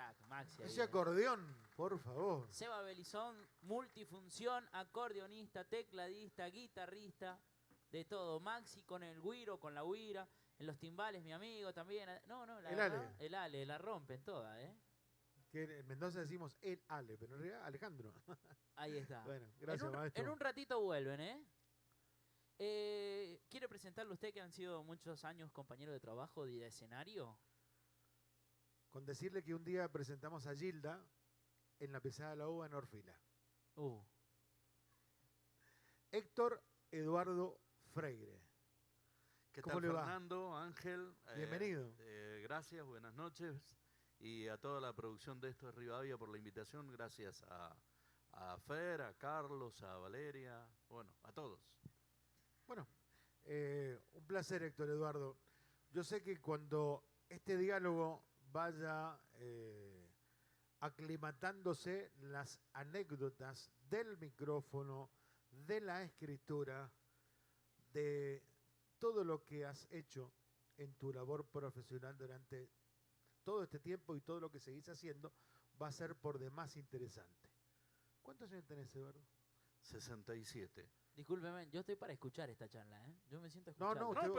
crack, Maxi. Ese acordeón, por favor. Seba Belizón, multifunción, acordeonista, tecladista, guitarrista, de todo. Maxi con el güiro, con la güira, en los timbales mi amigo también. No, la El verdad, Ale. el Ale, la rompen toda, ¿eh? Que en Mendoza decimos el Ale, pero en realidad Alejandro. Ahí está. Bueno, gracias, en maestro. un ratito vuelven, ¿eh? ¿Quiere presentarle a usted que han sido muchos años compañeros de trabajo y de escenario? Con decirle que un día presentamos a Gilda en la pesada de la uva en Orfila. Héctor Eduardo Freire. ¿Qué ¿Cómo tal, le va? Fernando, Ángel? Bienvenido. Gracias, buenas noches. Y a toda la producción de esto de Rivadavia por la invitación. Gracias a Fer, a Carlos, a Valeria, bueno, a todos. Bueno, un placer, Héctor Eduardo. Yo sé que cuando este diálogo vaya aclimatándose las anécdotas del micrófono, de la escritura, de todo lo que has hecho en tu labor profesional durante todo este tiempo y todo lo que seguís haciendo, va a ser por demás interesante. ¿Cuántos años tenés, Eduardo? 67. Discúlpeme, yo estoy para escuchar esta charla, ¿eh? Yo me siento a No, escuchar. no, usted,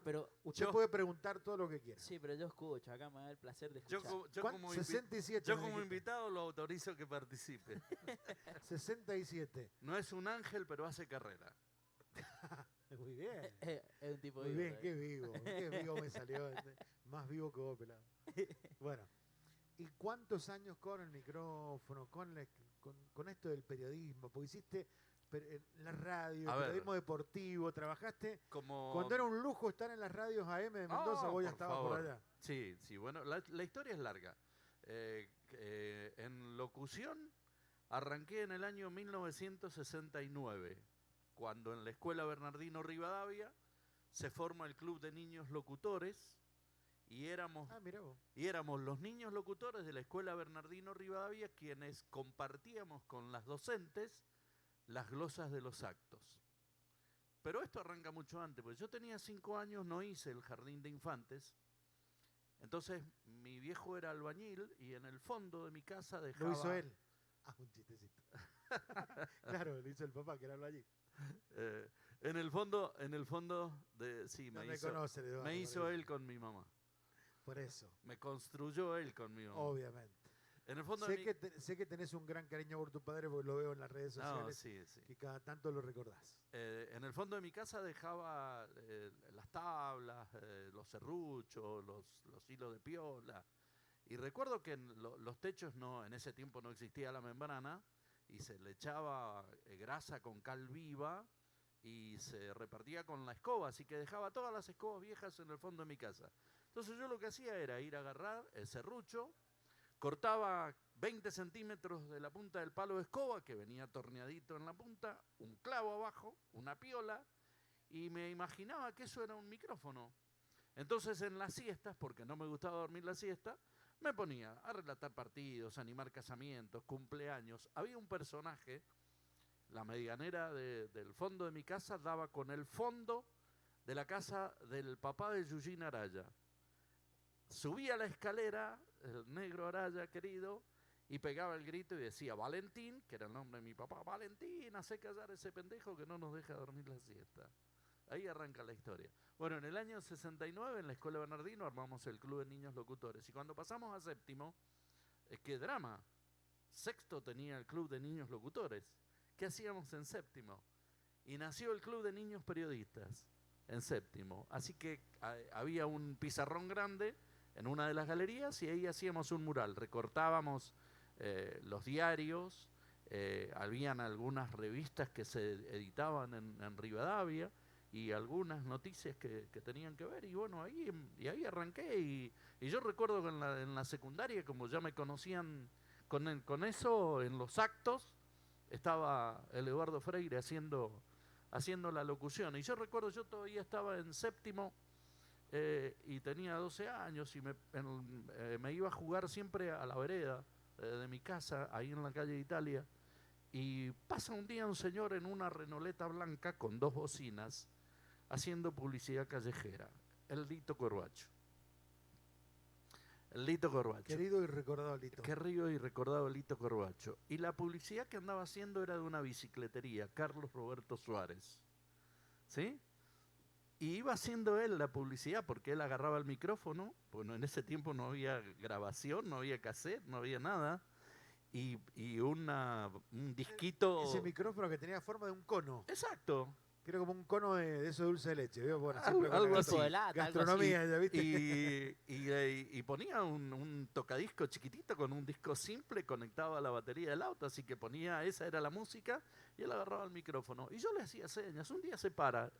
pero usted yo- puede preguntar todo lo que quiera. sí, pero yo escucho, acá me da el placer de escuchar. ¿Cuánto? 67 yo me como dijiste. invitado lo autorizo que participe. 67. No es un ángel, pero hace carrera. Muy bien. Es un tipo Muy vivo, bien, ¿eh? qué vivo me salió. Más vivo que vos, pelado. Bueno, ¿y cuántos años con el micrófono, con esto del periodismo? Porque hiciste en la radio, A ver. periodismo deportivo, trabajaste. Como... Cuando era un lujo estar en las radios AM de Mendoza, vos ya estabas por allá. Sí, bueno, la historia es larga. En locución arranqué en el año 1969, cuando en la Escuela Bernardino Rivadavia se forma el Club de Niños Locutores y éramos los niños locutores de la Escuela Bernardino Rivadavia quienes compartíamos con las docentes las glosas de los actos. Pero esto arranca mucho antes, porque yo tenía 5 años, no hice el jardín de infantes. Entonces mi viejo era albañil y en el fondo de mi casa dejaba... ¿Lo hizo él? Ah, un chistecito. Claro, lo hizo el papá, que era albañil. En el fondo de... Sí, No me conoce, Eduardo, me hizo él con mi mamá. Por eso. Me construyó él con mi mamá. Obviamente. En el fondo sé que tenés un gran cariño por tu padre porque lo veo en las redes sociales. No, sí. Que cada tanto lo recordás. En el fondo de mi casa dejaba las tablas, los serruchos, los hilos de piola. Y recuerdo que en los techos en ese tiempo no existía la membrana y se le echaba grasa con cal viva y se repartía con la escoba, así que dejaba todas las escobas viejas en el fondo de mi casa. Entonces yo lo que hacía era ir a agarrar el serrucho, cortaba 20 centímetros de la punta del palo de escoba, que venía torneadito en la punta, un clavo abajo, una piola, y me imaginaba que eso era un micrófono. Entonces en las siestas, porque no me gustaba dormir la siesta, me ponía a relatar partidos, a animar casamientos, cumpleaños. Había un personaje, la medianera del fondo de mi casa daba con el fondo de la casa del papá de Yuyín Araya. Subía la escalera, el negro Araya querido, y pegaba el grito y decía, Valentín, que era el nombre de mi papá, Valentín, hace callar a ese pendejo que no nos deja dormir la siesta. Ahí arranca la historia. Bueno, en el año 69 en la Escuela Bernardino armamos el Club de Niños Locutores. Y cuando pasamos a séptimo, qué drama. Sexto tenía el Club de Niños Locutores. ¿Qué hacíamos en séptimo? Y nació el Club de Niños Periodistas en séptimo. Así que había un pizarrón grande en una de las galerías y ahí hacíamos un mural. Recortábamos los diarios, habían algunas revistas que se editaban en Rivadavia y algunas noticias que tenían que ver. Y bueno, ahí arranqué. Y yo recuerdo que en la secundaria, como ya me conocían con eso, en los actos, estaba el Eduardo Freire haciendo la locución. Y yo recuerdo, yo todavía estaba en séptimo y tenía 12 años y me iba a jugar siempre a la vereda de mi casa, ahí en la calle de Italia. Y pasa un día un señor en una renoleta blanca con 2 bocinas haciendo publicidad callejera, el Lito Corbacho. El Lito Corbacho. Querido y recordado Lito. Querido y recordado Lito Corbacho. Y la publicidad que andaba haciendo era de una bicicletería, Carlos Roberto Suárez. ¿Sí? Y iba haciendo él la publicidad porque él agarraba el micrófono. Bueno, en ese tiempo no había grabación, no había cassette, no había nada. Y un disquito. Ese micrófono que tenía forma de un cono. Exacto. Que era como un cono de eso dulce de leche. ¿Vio? Bueno, Algo- siempre con algo la así. De lata, algo así. gastronomía, ¿ya viste? Y ponía un tocadisco chiquitito con un disco simple conectado a la batería del auto, así que ponía, esa era la música, y él agarraba el micrófono. Y yo le hacía señas, un día se para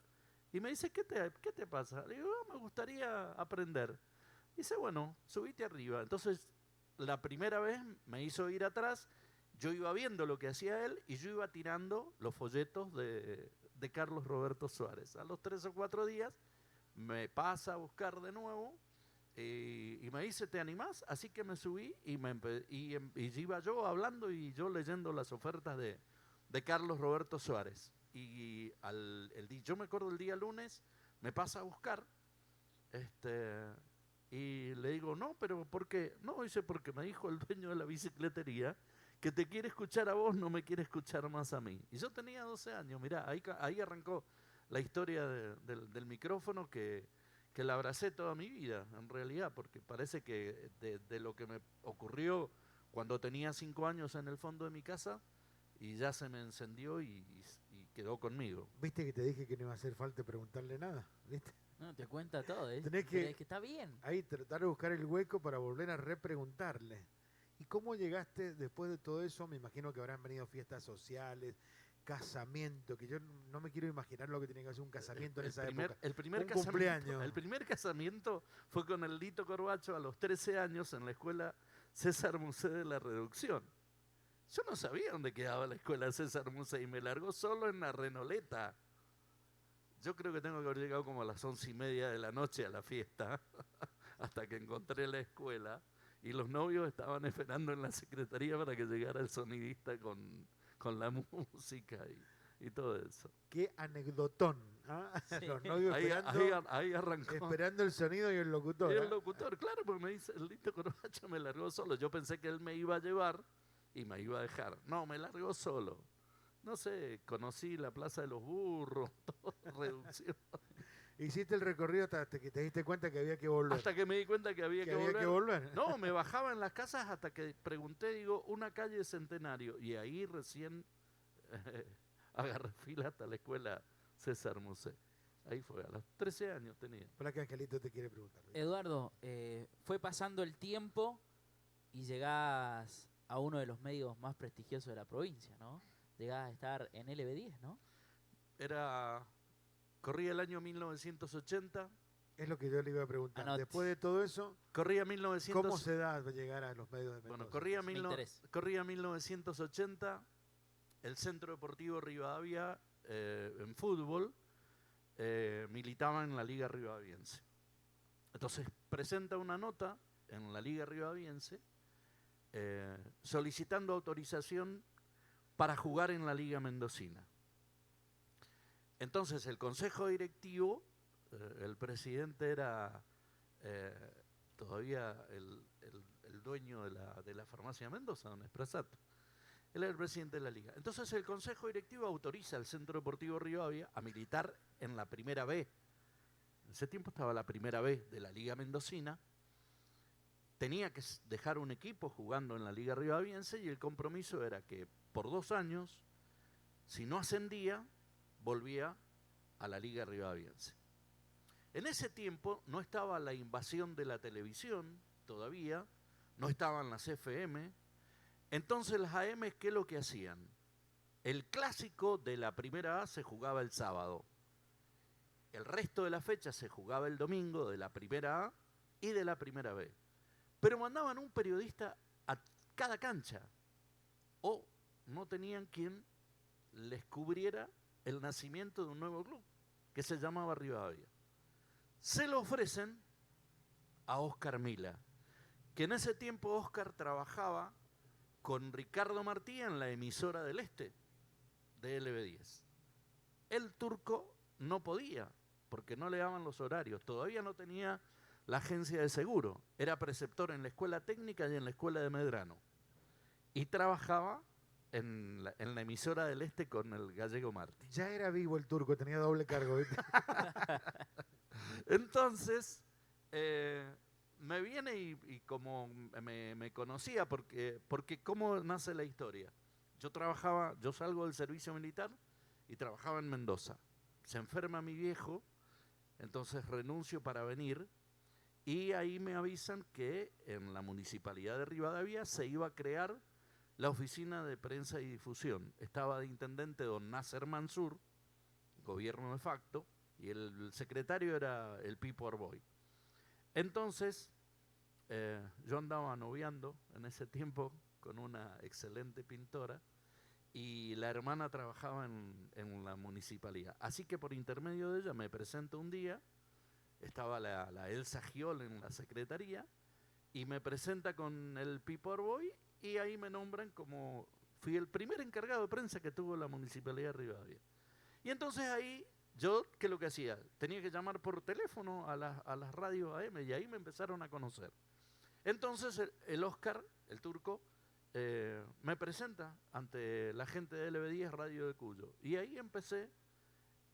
y me dice, ¿qué te pasa? Le digo, me gustaría aprender. Dice, bueno, subite arriba. Entonces, la primera vez me hizo ir atrás, yo iba viendo lo que hacía él y yo iba tirando los folletos de Carlos Roberto Suárez. A los 3 o 4 días me pasa a buscar de nuevo y me dice, ¿te animás? Así que me subí y iba yo hablando y yo leyendo las ofertas de Carlos Roberto Suárez. Y yo me acuerdo el día lunes, me pasa a buscar y le digo, no, pero ¿por qué? No, dice, porque me dijo el dueño de la bicicletería que te quiere escuchar a vos, no me quiere escuchar más a mí. Y yo tenía 12 años, mirá, ahí arrancó la historia del micrófono que la abracé toda mi vida, en realidad, porque parece que de lo que me ocurrió cuando tenía 5 años en el fondo de mi casa, y ya se me encendió y quedó conmigo. ¿Viste que te dije que no iba a hacer falta preguntarle nada? ¿Viste? No, te cuenta todo, ¿eh? Tenés Pero que- es que está bien. Ahí tratar de buscar el hueco para volver a repreguntarle. ¿Y cómo llegaste después de todo eso? Me imagino que habrán venido fiestas sociales, casamiento, que yo no me quiero imaginar lo que tiene que hacer un casamiento en esa época. El primer Un casamiento, cumpleaños. el primer casamiento fue con el Lito Corbacho a los 13 años en la escuela César Musé de la Reducción. Yo no sabía dónde quedaba la escuela César Musé y me largó solo en la Renoleta. Yo creo que tengo que haber llegado como a las 11:30 de la noche a la fiesta, hasta que encontré la escuela y los novios estaban esperando en la secretaría para que llegara el sonidista con la música y todo eso. Qué anecdotón. ¿Ah? Sí. Los novios Ahí arrancó. esperando el sonido y el locutor. Y el ¿ah? locutor, claro, porque me dice, el Lito Corbacho me largó solo. Yo pensé que él me iba a llevar y me iba a dejar. No, me largó solo. No sé, conocí la Plaza de los Burros, todo, reducción. Hiciste el recorrido hasta que te diste cuenta que había que volver. Hasta que me di cuenta que había que había volver. que volver. No, me bajaba en las casas hasta que pregunté, digo, una calle Centenario. Y ahí recién agarré fila hasta la escuela César Musé. Ahí fue, a los 13 años tenía. Para que Angelito te quiere preguntar. Eduardo, fue pasando el tiempo y llegás a uno de los medios más prestigiosos de la provincia, ¿no? Llegás a estar en LB10, ¿no? Corría el año 1980. Es lo que yo le iba a preguntar. Anote. Después de todo eso, Corría 1900. ¿cómo se da llegar a los medios de Mendoza? Bueno, Me interesa. corría 1980, el Centro Deportivo Rivadavia en fútbol militaba en la Liga Rivadaviense. Entonces presenta una nota en la Liga Rivadaviense solicitando autorización para jugar en la Liga Mendocina. Entonces el consejo directivo, el presidente era todavía el dueño de la farmacia Mendoza, don Esprasato. Él era el presidente de la liga. Entonces el consejo directivo autoriza al Centro Deportivo Rivadavia a militar en la primera B. En ese tiempo estaba la primera B de la Liga Mendocina. Tenía que dejar un equipo jugando en la Liga Rivadaviense y el compromiso era que por 2 años, si no ascendía, volvía a la Liga Rivadaviense. En ese tiempo no estaba la invasión de la televisión todavía, no estaban las FM. Entonces las AM, ¿qué es lo que hacían? El clásico de la primera A se jugaba el sábado. El resto de la fecha se jugaba el domingo de la primera A y de la primera B. Pero mandaban un periodista a cada cancha. O no tenían quien les cubriera el nacimiento de un nuevo club, que se llamaba Rivadavia. Se lo ofrecen a Óscar Mila, que en ese tiempo Óscar trabajaba con Ricardo Martí en la emisora del Este, de LB10. El turco no podía, porque no le daban los horarios. Todavía no tenía la agencia de seguro. Era preceptor en la escuela técnica y en la escuela de Medrano. Y trabajaba en la emisora del Este con el gallego Martí. Ya era vivo el turco, tenía doble cargo, ¿viste? Entonces, me viene y como me conocía, porque ¿cómo nace la historia? Yo salgo del servicio militar y trabajaba en Mendoza. Se enferma mi viejo, entonces renuncio para venir y ahí me avisan que en la municipalidad de Rivadavia se iba a crear la oficina de prensa y difusión. Estaba de intendente don Nasser Mansur, gobierno de facto, y el secretario era el Pipo Arboy. Entonces, yo andaba noviando en ese tiempo con una excelente pintora y la hermana trabajaba en la municipalidad. Así que por intermedio de ella me presento un día, estaba la Elsa Giol en la secretaría y me presenta con el Pipo Arboy y ahí me nombran como, fui el primer encargado de prensa que tuvo la municipalidad de Rivadavia. Y entonces ahí, yo, ¿qué es lo que hacía? Tenía que llamar por teléfono a las radios AM y ahí me empezaron a conocer. Entonces el Oscar, el turco, me presenta ante la gente de LB10 Radio de Cuyo. Y ahí empecé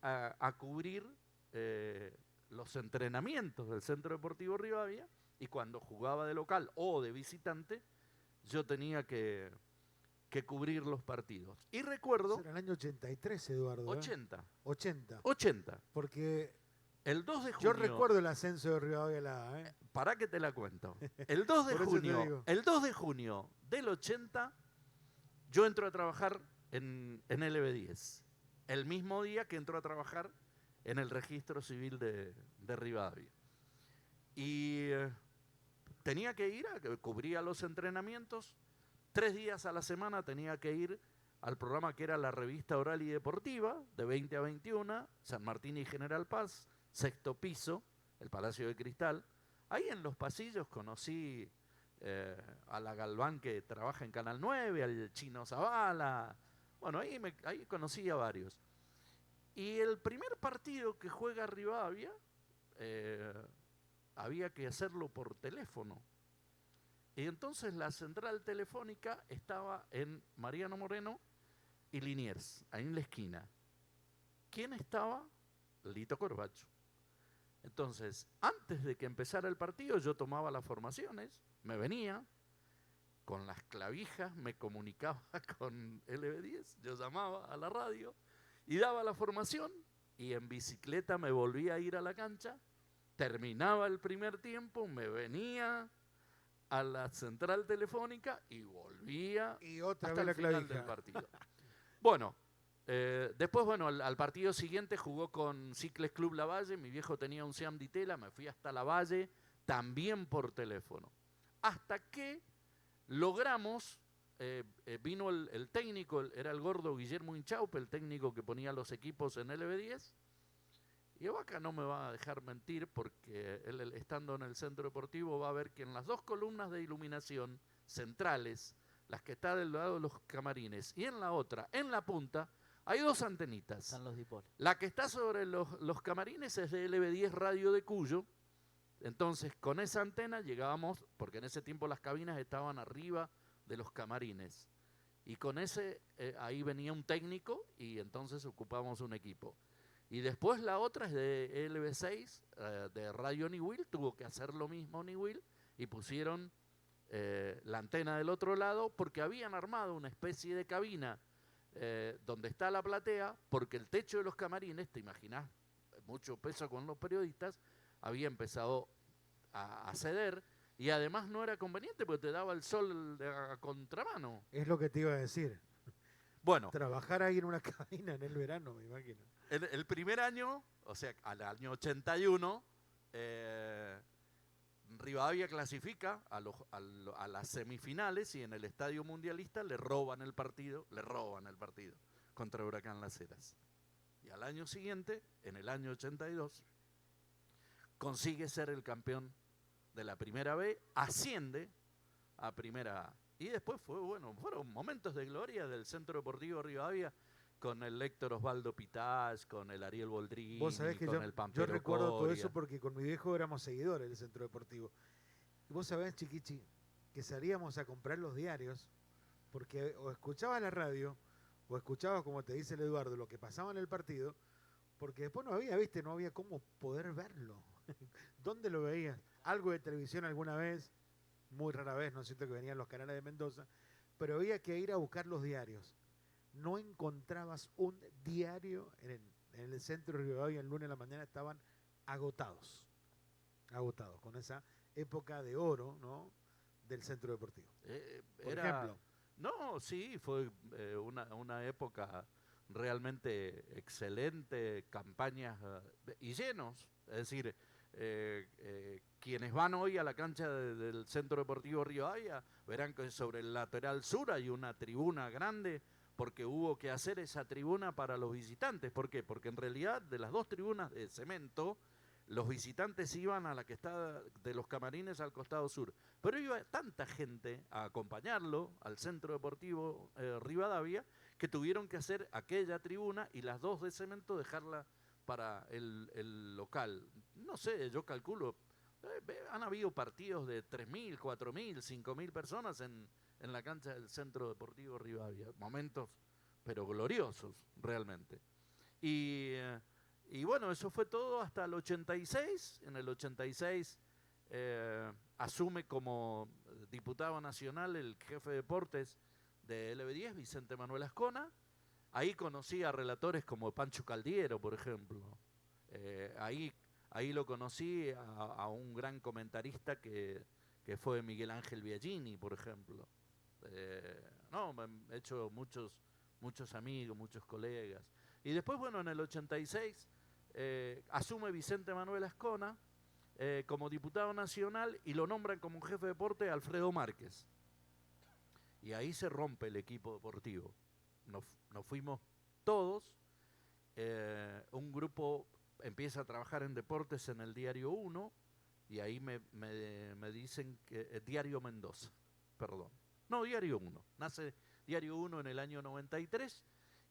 a cubrir los entrenamientos del Centro Deportivo Rivadavia y cuando jugaba de local o de visitante, yo tenía que cubrir los partidos. Y recuerdo... Eso era el año 83, Eduardo. 80. 80. 80. Porque El 2 de junio... yo recuerdo el ascenso de Rivadavia a la A, ¿eh? Para que te la cuento. El 2 de Por eso te junio, digo. el 2 de junio del 80, yo entro a trabajar en LB10. El mismo día que entró a trabajar en el registro civil de Rivadavia. Y tenía que ir, cubría los entrenamientos. 3 días a la semana tenía que ir al programa que era la revista oral y deportiva, de 20 a 21, San Martín y General Paz, 6º piso, el Palacio de Cristal. Ahí en los pasillos conocí a la Galván que trabaja en Canal 9, al Chino Zavala. Bueno, ahí conocí a varios. Y el primer partido que juega Rivadavia, había que hacerlo por teléfono. Y entonces la central telefónica estaba en Mariano Moreno y Liniers, ahí en la esquina. ¿Quién estaba? Lito Corbacho. Entonces, antes de que empezara el partido, yo tomaba las formaciones, me venía, con las clavijas me comunicaba con LB10, yo llamaba a la radio y daba la formación y en bicicleta me volvía a ir a la cancha, terminaba el primer tiempo, me venía a la central telefónica y volvía Y otra hasta vez el la final clavija. del partido. Bueno, después, bueno, al partido siguiente jugó con Cicles Club Lavalle, mi viejo tenía un Seam Ditela, me fui hasta Lavalle, también por teléfono. Hasta que logramos, vino el técnico, era el gordo Guillermo Inchaupe, el técnico que ponía los equipos en LB10, y Vaca no me va a dejar mentir porque él, estando en el centro deportivo, va a ver que en las 2 columnas de iluminación centrales, las que están del lado de los camarines, y en la otra, en la punta, hay 2 antenitas. Están los dipoles. La que está sobre los camarines es de LB10 Radio de Cuyo. Entonces, con esa antena llegábamos, porque en ese tiempo las cabinas estaban arriba de los camarines. Y con ese, ahí venía un técnico y entonces ocupamos un equipo. Y después la otra es de LB6, de Radio Niwil, tuvo que hacer lo mismo Niwil y pusieron la antena del otro lado porque habían armado una especie de cabina donde está la platea, porque el techo de los camarines, te imaginás, mucho peso con los periodistas, había empezado a ceder y además no era conveniente porque te daba el sol a contramano. Es lo que te iba a decir. Bueno, Trabajar ahí en una cabina en el verano, me imagino. el primer año, o sea, al año 81, Rivadavia clasifica a las semifinales y en el Estadio Mundialista le roban el partido contra Huracán Las Heras. Y al año siguiente, en el año 82, consigue ser el campeón de la Primera B, asciende a Primera A. Y después fueron momentos de gloria del Centro Deportivo Rivadavia con el Héctor Osvaldo Pitach, con el Ariel Boldrini, Vos sabés que con el yo Pampero recuerdo todo Coria. eso porque con mi viejo éramos seguidores del Centro Deportivo. Y vos sabés, Chiquichi, que salíamos a comprar los diarios porque o escuchabas la radio o escuchabas, como te dice el Eduardo, lo que pasaba en el partido, porque después no había, ¿viste? No había cómo poder verlo. ¿Dónde lo veías? Algo de televisión alguna vez, muy rara vez, ¿no es cierto?, que venían los canales de Mendoza, pero había que ir a buscar los diarios. No encontrabas un diario en el centro de Rivadavia. El lunes de la mañana estaban agotados, con esa época de oro, ¿no?, del centro deportivo. Por ejemplo. No, sí, fue una época realmente excelente, campañas y llenos. Es decir, quienes van hoy a la cancha del Centro Deportivo Rivadavia verán que sobre el lateral sur hay una tribuna grande, porque hubo que hacer esa tribuna para los visitantes. ¿Por qué? Porque en realidad de las dos tribunas de cemento, los visitantes iban a la que está de los camarines al costado sur. Pero iba tanta gente a acompañarlo al Centro Deportivo Rivadavia, que tuvieron que hacer aquella tribuna y las dos de cemento dejarla para el local. No sé, yo calculo, han habido partidos de 3.000, 4.000, 5.000 personas en la cancha del Centro Deportivo Rivadavia. Momentos, pero gloriosos, realmente. Y bueno, eso fue todo hasta el 86. En el 86 asume como diputado nacional el jefe de deportes de LB10, Vicente Manuel Ascona. Ahí conocí a relatores como Pancho Caldiero, por ejemplo. Ahí lo conocí a un gran comentarista que fue Miguel Ángel Biagini, por ejemplo. No, me he hecho muchos amigos, muchos colegas. Y después, bueno, en el 86 asume Vicente Manuel Ascona como diputado nacional y lo nombran como jefe de deporte Alfredo Márquez. Y ahí se rompe el equipo deportivo. Nos fuimos todos. Un grupo empieza a trabajar en deportes en el Diario 1 y ahí me dicen que Diario Mendoza, perdón. No, Diario 1. Nace Diario 1 en el año 93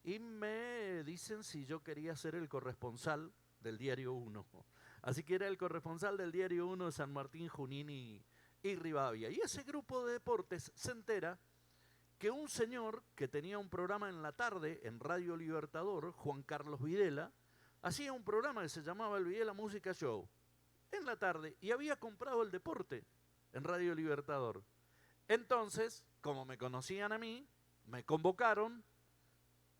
y me dicen si yo quería ser el corresponsal del Diario 1. Así que era el corresponsal del Diario 1 de San Martín, Junín y Rivadavia. Y ese grupo de deportes se entera que un señor que tenía un programa en la tarde en Radio Libertador, Juan Carlos Videla, hacía un programa que se llamaba el Videla Música Show en la tarde y había comprado el deporte en Radio Libertador. Entonces, como me conocían a mí, me convocaron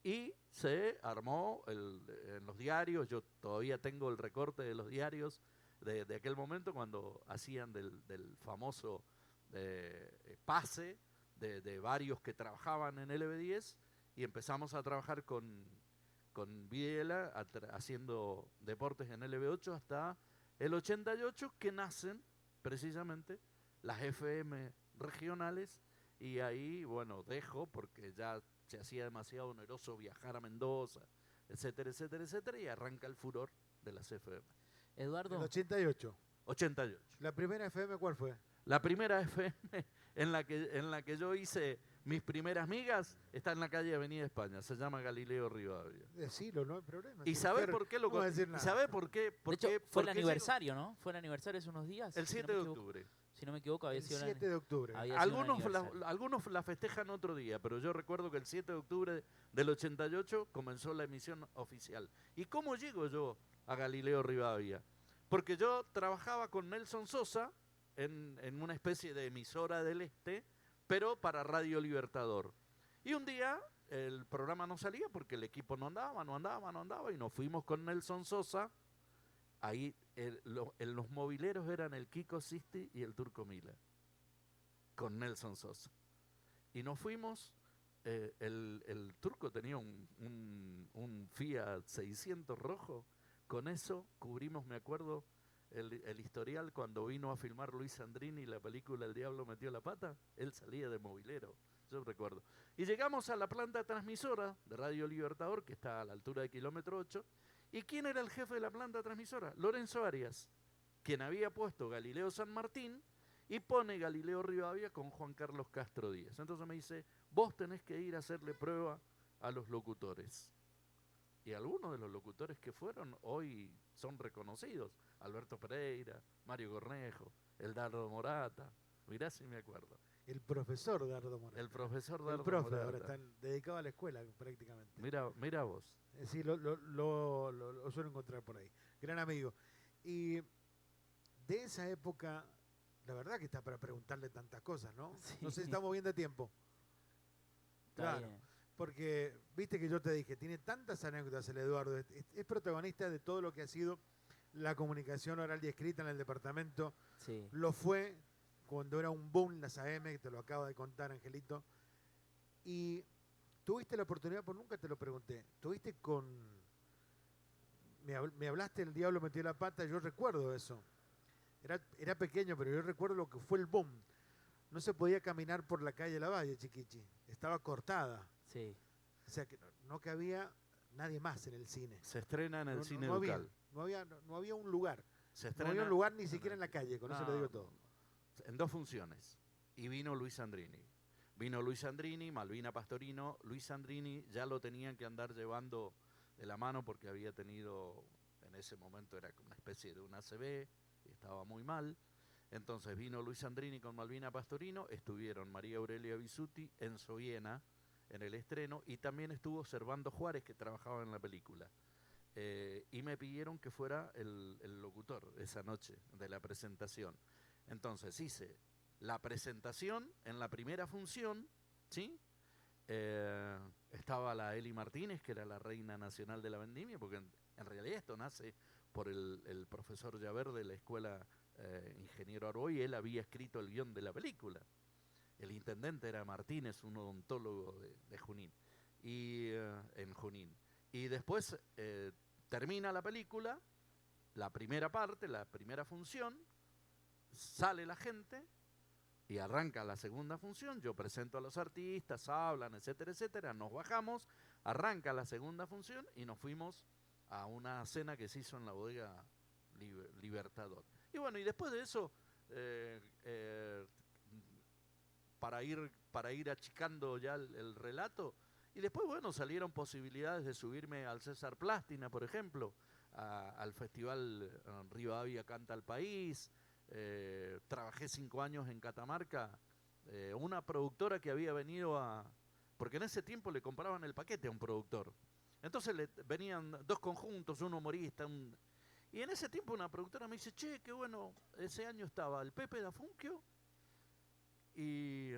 y se armó en los diarios. Yo todavía tengo el recorte de los diarios de aquel momento cuando hacían del famoso pase de varios que trabajaban en LB10 y empezamos a trabajar con Videla haciendo deportes en LB8 hasta el 88, que nacen precisamente las FM regionales. Y ahí, bueno, dejo porque ya se hacía demasiado oneroso viajar a Mendoza, etcétera, etcétera, etcétera, y arranca el furor de las FM. Eduardo. El 88. 88. ¿La primera FM cuál fue? La primera FM en la que yo hice mis primeras migas está en la calle Avenida España, se llama Galileo Rivadavia. Decilo, no hay problema. ¿Y sabe por qué lo no decir nada. ¿Y sabe por qué? De hecho, fue el aniversario, ¿no? Fue el aniversario hace unos días. El 7 de octubre. Si no me equivoco, había El sido 7 de octubre. Algunos la festejan otro día, pero yo recuerdo que el 7 de octubre del 88 comenzó la emisión oficial. ¿Y cómo llego yo a Galileo Rivadavia? Porque yo trabajaba con Nelson Sosa en una especie de emisora del Este, pero para Radio Libertador. Y un día el programa no salía porque el equipo no andaba, y nos fuimos con Nelson Sosa. Ahí los mobileros eran el Kiko Sisti y el Turco Mila, con Nelson Sosa. Y nos fuimos, el Turco tenía un Fiat 600 rojo, con eso cubrimos, me acuerdo, el historial cuando vino a filmar Luis Sandrini la película El Diablo Metió la Pata. Él salía de mobilero, yo recuerdo. Y llegamos a la planta transmisora de Radio Libertador, que está a la altura de kilómetro 8. ¿Y quién era el jefe de la planta transmisora? Lorenzo Arias, quien había puesto Galileo San Martín y pone Galileo Rivadavia con Juan Carlos Castro Díaz. Entonces me dice, vos tenés que ir a hacerle prueba a los locutores. Y algunos de los locutores que fueron hoy son reconocidos. Alberto Pereira, Mario Cornejo, el Dardo Morata. Mirá si me acuerdo. El profesor Dardo Morata. El profesor El Dardo profe, Morata. ahora están dedicados a la escuela prácticamente. Mira vos. Sí, lo suelo encontrar por ahí. Gran amigo. Y de esa época, la verdad que está para preguntarle tantas cosas, ¿no? Sí. No sé si estamos bien de tiempo. Está Claro. bien. Porque, viste que yo te dije, tiene tantas anécdotas el Eduardo, es protagonista de todo lo que ha sido la comunicación oral y escrita en el departamento. Sí. Lo fue cuando era un boom las AM, que te lo acaba de contar Angelito. Y tuviste la oportunidad, pues nunca te lo pregunté, tuviste con... Me hablaste, el diablo metió la pata, yo recuerdo eso. Era pequeño, pero yo recuerdo lo que fue el boom. No se podía caminar por la calle Lavalle, Chiquichi. Estaba cortada. Sí. O sea, que no cabía nadie más en el cine. Se estrena en el cine había, local. no había un lugar. Se No estrena había un lugar ni siquiera en la calle, con eso le digo No, todo. En 2 funciones. Y vino Luis Sandrini. Vino Luis Sandrini, Malvina Pastorino. Luis Sandrini ya lo tenían que andar llevando de la mano porque había tenido, en ese momento era como una especie de un ACV, y estaba muy mal. Entonces vino Luis Sandrini con Malvina Pastorino, estuvieron María Aurelia Bisutti, Enzo Viena en el estreno, y también estuvo Servando Juárez, que trabajaba en la película. Y me pidieron que fuera el locutor esa noche de la presentación. Entonces hice la presentación en la primera función, ¿sí? Estaba la Eli Martínez, que era la reina nacional de la vendimia, porque en realidad esto nace por el profesor Llaver de la escuela Ingeniero Arboy, él había escrito el guión de la película. El intendente era Martínez, un odontólogo de Junín, y en Junín. Y después termina la película, la primera parte, la primera función, sale la gente y arranca la segunda función, yo presento a los artistas, hablan, etcétera, etcétera, nos bajamos, arranca la segunda función y nos fuimos a una cena que se hizo en la bodega Libertador. Y bueno, y después de eso, para ir achicando ya el relato, y después, bueno, salieron posibilidades de subirme al César Plástina, por ejemplo, al festival Rivadavia Canta al País. Trabajé 5 años en Catamarca, una productora que había venido porque en ese tiempo le compraban el paquete a un productor. Entonces venían 2 conjuntos, un humorista, y en ese tiempo una productora me dice, che, qué bueno, ese año estaba el Pepe da Funquio y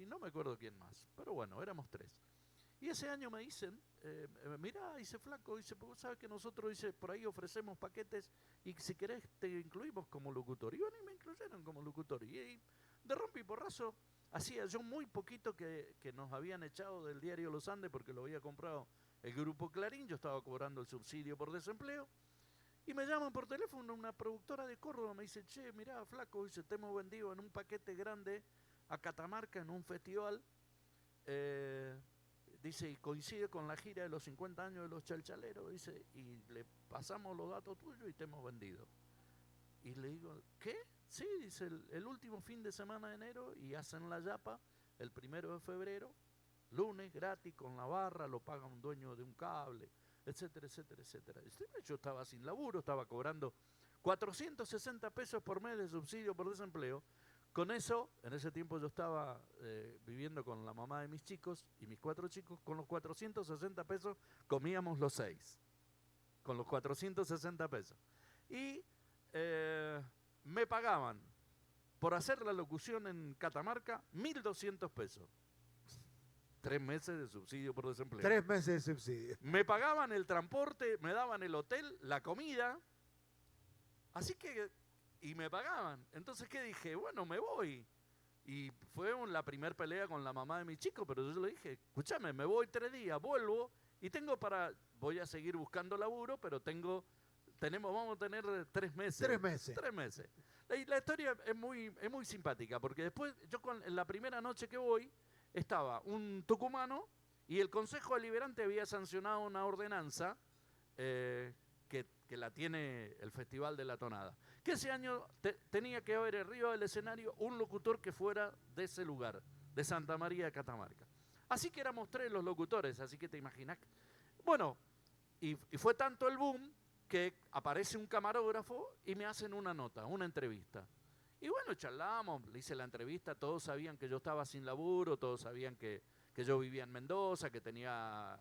no me acuerdo quién más, pero bueno, éramos 3. Y ese año me dicen, mirá, dice Flaco, dice, vos sabés que nosotros, dice, por ahí ofrecemos paquetes y si querés te incluimos como locutor. Y bueno, y me incluyeron como locutor. Y de rompe y porrazo, hacía yo muy poquito que nos habían echado del diario Los Andes porque lo había comprado el grupo Clarín, yo estaba cobrando el subsidio por desempleo. Y me llaman por teléfono una productora de Córdoba, me dice, che, mirá, Flaco, dice, te hemos vendido en un paquete grande a Catamarca en un festival. Dice, y coincide con la gira de los 50 años de los Chalchaleros, dice, y le pasamos los datos tuyos y te hemos vendido. Y le digo, ¿qué? Sí, dice, el último fin de semana de enero, y hacen la yapa el 1 de febrero, lunes, gratis, con la barra, lo paga un dueño de un cable, etcétera, etcétera, etcétera. Yo estaba sin laburo, estaba cobrando 460 pesos por mes de subsidio por desempleo. Con eso, en ese tiempo yo estaba viviendo con la mamá de mis chicos y mis 4 chicos, con los 460 pesos comíamos los 6, con los 460 pesos. Y me pagaban por hacer la locución en Catamarca 1.200 pesos. 3 meses de subsidio por desempleo. 3 meses de subsidio. Me pagaban el transporte, me daban el hotel, la comida. Así que... Y me pagaban. Entonces, ¿qué dije? Bueno, me voy. Y fue la primer pelea con la mamá de mi chico, pero yo le dije, escúchame, me voy 3 días, vuelvo y voy a seguir buscando laburo, pero vamos a tener 3 meses. 3 meses. 3 meses. La historia es muy simpática, porque después, en la primera noche que voy, estaba un tucumano y el Consejo Deliberante había sancionado una ordenanza que la tiene el Festival de la Tonada. Que ese año tenía que haber arriba del escenario un locutor que fuera de ese lugar, de Santa María de Catamarca. Así que éramos 3 los locutores, así que te imaginas. Bueno, Y fue tanto el boom que aparece un camarógrafo y me hacen una nota, una entrevista. Y bueno, charlamos, le hice la entrevista, todos sabían que yo estaba sin laburo, todos sabían que yo vivía en Mendoza, que tenía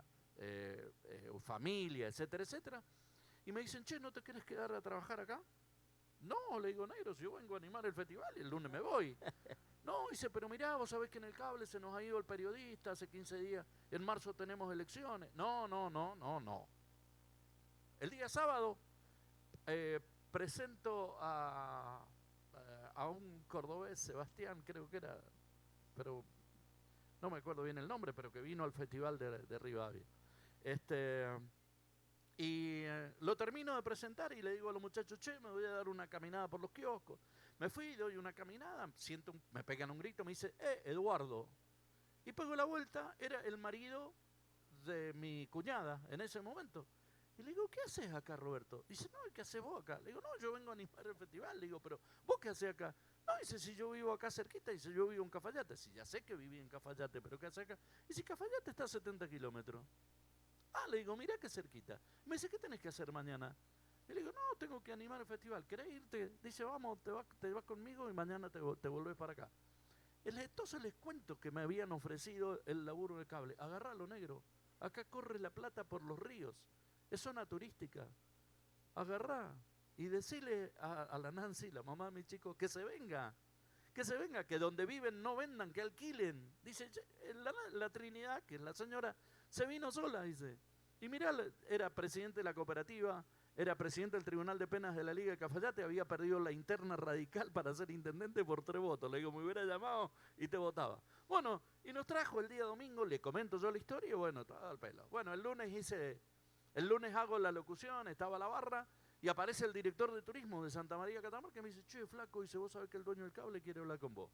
familia, etcétera, etcétera. Y me dicen, che, ¿no te querés quedar a trabajar acá? No, le digo, negro, si yo vengo a animar el festival y el lunes me voy. No, dice, pero mirá, vos sabés que en el cable se nos ha ido el periodista hace 15 días, en marzo tenemos elecciones. No. El día sábado presento a un cordobés, Sebastián, creo que era, pero no me acuerdo bien el nombre, pero que vino al festival de Rivadavia. Y lo termino de presentar y le digo a los muchachos, che, me voy a dar una caminada por los kioscos. Me fui, doy una caminada, me pegan un grito, me dice, Eduardo. Y pego la vuelta, era el marido de mi cuñada en ese momento. Y le digo, ¿qué haces acá, Roberto? Dice, no, ¿qué haces vos acá? Le digo, no, yo vengo a animar el festival. Le digo, pero ¿vos qué haces acá? No, dice, si yo vivo acá cerquita, dice, yo vivo en Cafayate. Sí, ya sé que viví en Cafayate, pero ¿qué haces acá? Dice, Cafayate está a 70 kilómetros. Ah, le digo, mirá qué cerquita. Me dice, ¿qué tenés que hacer mañana? Y le digo, no, tengo que animar el festival. ¿Querés irte? Dice, vamos, te vas conmigo y mañana te volvés para acá. Entonces les cuento que me habían ofrecido el laburo del cable. Agarralo, negro. Acá corre la plata por los ríos. Es zona turística. Agarrá y decile a la Nancy, la mamá de mi chico, que se venga. Que donde viven no vendan, que alquilen. Dice, la Trinidad, que es la señora, se vino sola, dice. Y mirá, era presidente de la cooperativa, era presidente del Tribunal de Penas de la Liga de Cafayate, había perdido la interna radical para ser intendente por 3 votos. Le digo, me hubiera llamado y te votaba. Bueno, y nos trajo el día domingo, le comento yo la historia y bueno, todo al pelo. Bueno, el lunes hago la locución, estaba la barra y aparece el director de turismo de Santa María Catamarca que me dice, che, flaco, dice, vos sabés que el dueño del cable quiere hablar con vos.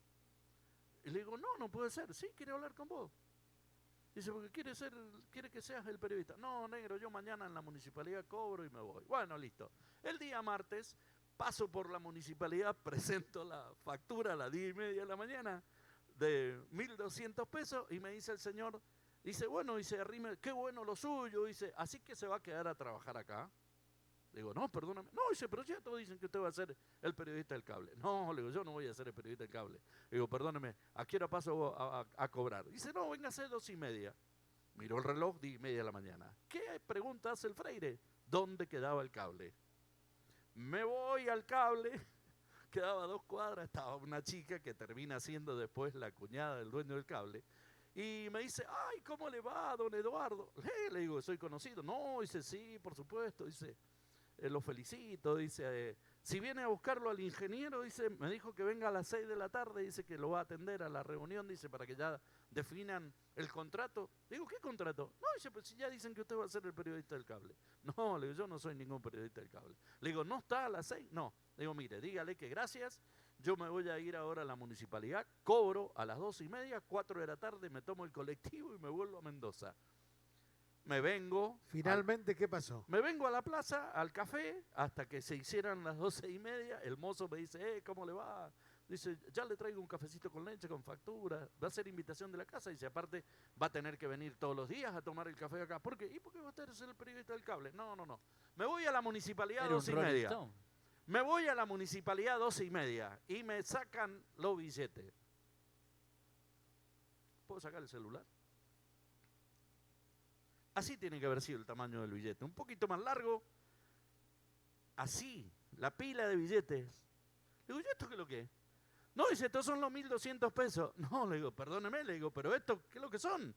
Y le digo, no puede ser, sí, quiere hablar con vos. Dice, porque quiere que seas el periodista. No, negro, yo mañana en la municipalidad cobro y me voy. Bueno, listo. El día martes paso por la municipalidad, presento la factura a las 10:30 de la mañana de 1.200 pesos y me dice el señor, dice, bueno, dice, arrime, qué bueno lo suyo, dice, así que se va a quedar a trabajar acá. Le digo, no, perdóname. No, dice, pero ya todos dicen que usted va a ser el periodista del cable. No, le digo, yo no voy a ser el periodista del cable. Le digo, perdóneme, ¿a qué hora paso a cobrar? Dice, no, véngase 2:30. Miró el reloj, 10:30 de la mañana. ¿Qué pregunta hace el Freire? ¿Dónde quedaba el cable? Me voy al cable, quedaba a 2 cuadras, estaba una chica que termina siendo después la cuñada del dueño del cable. Y me dice, ay, ¿cómo le va, don Eduardo? Le digo, soy conocido. No, dice, sí, por supuesto, dice. Lo felicito, dice, si viene a buscarlo al ingeniero, dice, me dijo que venga a las 6 de la tarde, dice que lo va a atender a la reunión, dice, para que ya definan el contrato. Le digo, ¿qué contrato? No, dice, pues si ya dicen que usted va a ser el periodista del cable. No, le digo, yo no soy ningún periodista del cable. Le digo, ¿no está a las 6? No. Le digo, mire, dígale que gracias, yo me voy a ir ahora a la municipalidad, cobro a las 2:30, 4 de la tarde, me tomo el colectivo y me vuelvo a Mendoza. Me vengo. Finalmente, ¿qué pasó? Me vengo a la plaza, al café, hasta que se hicieran las 12:30. El mozo me dice, ¿cómo le va? Dice, ya le traigo un cafecito con leche, con factura. Va a ser invitación de la casa. Dice, aparte, va a tener que venir todos los días a tomar el café acá. ¿Por qué? ¿Y por qué va a ser el periodista del cable? No. Me voy a la municipalidad 2:30. Me voy a la municipalidad 12:30 y me sacan los billetes. ¿Puedo sacar el celular? Así tiene que haber sido el tamaño del billete. Un poquito más largo. Así, la pila de billetes. Le digo, ¿y esto qué es lo que es? No, dice, estos son los 1.200 pesos. No, le digo, perdóneme, le digo, pero ¿esto qué es lo que son?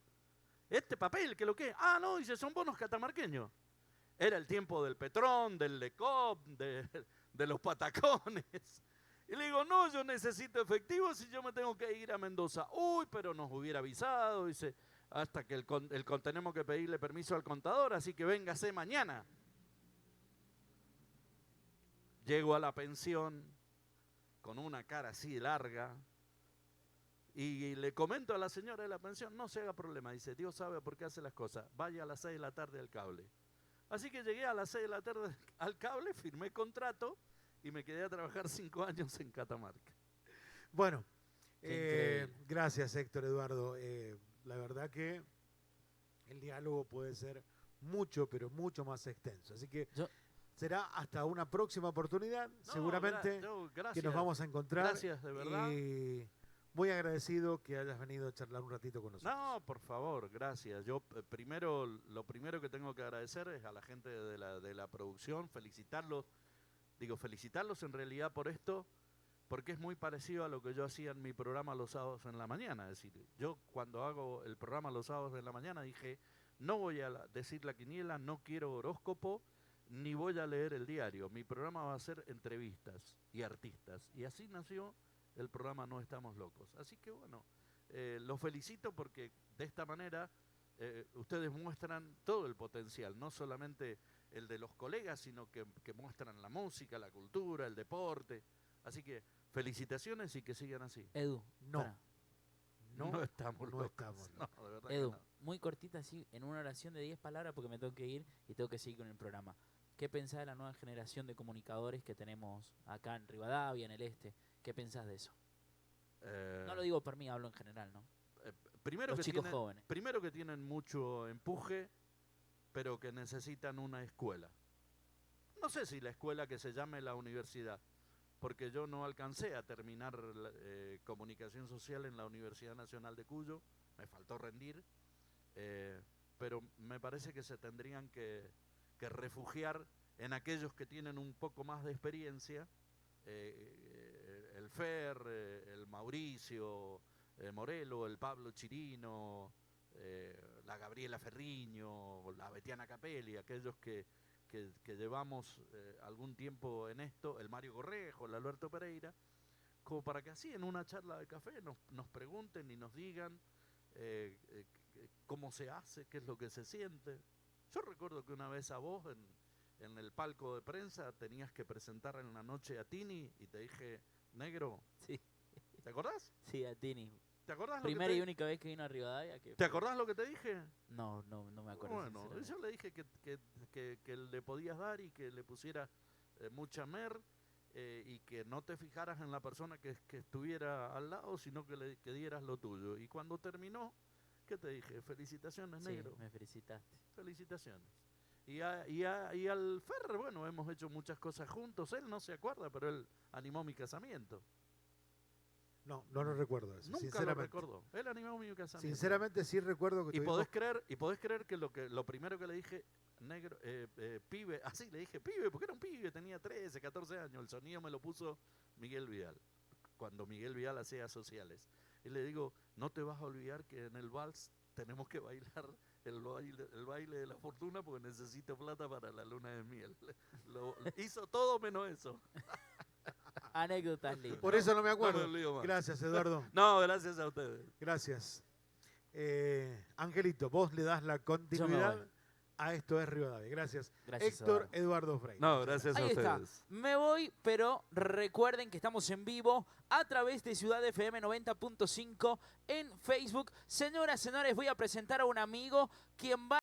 ¿Este papel qué es lo que es? Ah, no, dice, son bonos catamarqueños. Era el tiempo del Petrón, del Lecop, de los patacones. Y le digo, no, yo necesito efectivo si yo me tengo que ir a Mendoza. Uy, pero nos hubiera avisado, dice, hasta que tenemos que pedirle permiso al contador, así que véngase mañana. Llego a la pensión con una cara así larga y le comento a la señora de la pensión, no se haga problema, dice, Dios sabe por qué hace las cosas, vaya a las 6 de la tarde al cable. Así que llegué a las 6 de la tarde al cable, firmé contrato y me quedé a trabajar 5 años en Catamarca. Bueno, gracias Héctor Eduardo. La verdad que el diálogo puede ser mucho, pero mucho más extenso. Así que Yo- será hasta una próxima oportunidad, No, seguramente, que gracias. nos vamos a encontrar. Gracias, de verdad. Y muy agradecido que hayas venido a charlar un ratito con nosotros. No, por favor, gracias. Yo lo primero que tengo que agradecer es a la gente de la producción, felicitarlos en realidad por esto, porque es muy parecido a lo que yo hacía en mi programa los sábados en la mañana. Es decir, yo cuando hago el programa los sábados en la mañana dije, no voy a decir la quiniela, no quiero horóscopo, ni voy a leer el diario. Mi programa va a ser entrevistas y artistas. Y así nació el programa No Estamos Locos. Así que bueno, los felicito porque de esta manera ustedes muestran todo el potencial, no solamente el de los colegas, sino que muestran la música, la cultura, el deporte. Así que felicitaciones y que sigan así. Edu, No. pará. No estamos no locos. estamos No, locos. de verdad que Edu, no. muy cortita así, en una oración de 10 palabras porque me tengo que ir y tengo que seguir con el programa. ¿Qué pensás de la nueva generación de comunicadores que tenemos acá en Rivadavia, en el este? ¿Qué pensás de eso? No lo digo por mí, hablo en general, ¿no? Primero Los que chicos tienen, jóvenes. primero que tienen mucho empuje, pero que necesitan una escuela. No sé si la escuela que se llame la universidad, porque yo no alcancé a terminar comunicación social en la Universidad Nacional de Cuyo, me faltó rendir, pero me parece que se tendrían que refugiar en aquellos que tienen un poco más de experiencia, el Fer, el Mauricio Morelo, el Pablo Chirino, la Gabriela Ferriño, la Betiana Capelli, aquellos que llevamos algún tiempo en esto, el Mario Correjo, el Alberto Pereira, como para que así en una charla de café nos pregunten y nos digan cómo se hace, qué es lo que se siente. Yo recuerdo que una vez a vos en el palco de prensa tenías que presentar en la noche a Tini y te dije, negro, Sí, ¿te acordás? sí, a Tini. ¿Te acordás Primera y lo que única vez que vino a Rivadavia. ¿Te acordás lo que te dije? No me acuerdo. Bueno, sinceramente. yo le dije que le podías dar y que le pusieras mucha mer y que no te fijaras en la persona que estuviera al lado, sino que dieras lo tuyo. Y cuando terminó, ¿qué te dije? Felicitaciones, Sí, negro. me felicitaste. Felicitaciones. Y al Fer, bueno, hemos hecho muchas cosas juntos. Él no se acuerda, pero él animó mi casamiento. No lo recuerdo eso, Nunca lo sinceramente. recordó. Él animó mi casamiento. Sinceramente sí recuerdo que Y tuvimos- podés creer que lo primero que le dije, negro, pibe, así le dije, pibe, porque era un pibe, tenía 13, 14 años. El sonido me lo puso Miguel Vidal, cuando Miguel Vidal hacía sociales. Y le digo, no te vas a olvidar que en el vals tenemos que bailar el baile de la fortuna porque necesito plata para la luna de miel. Hizo todo menos eso. Anécdotas lindas. Por eso no me acuerdo. No me olvido más. Gracias, Eduardo. No, gracias a ustedes. Gracias. Angelito, vos le das la continuidad voy. a Esto es Rivadavia. Gracias. Gracias, Héctor Eduardo Frey. No, gracias a Ahí está. ustedes. Me voy, pero recuerden que estamos en vivo a través de Ciudad FM 90.5 en Facebook. Señoras, señores, voy a presentar a un amigo quien va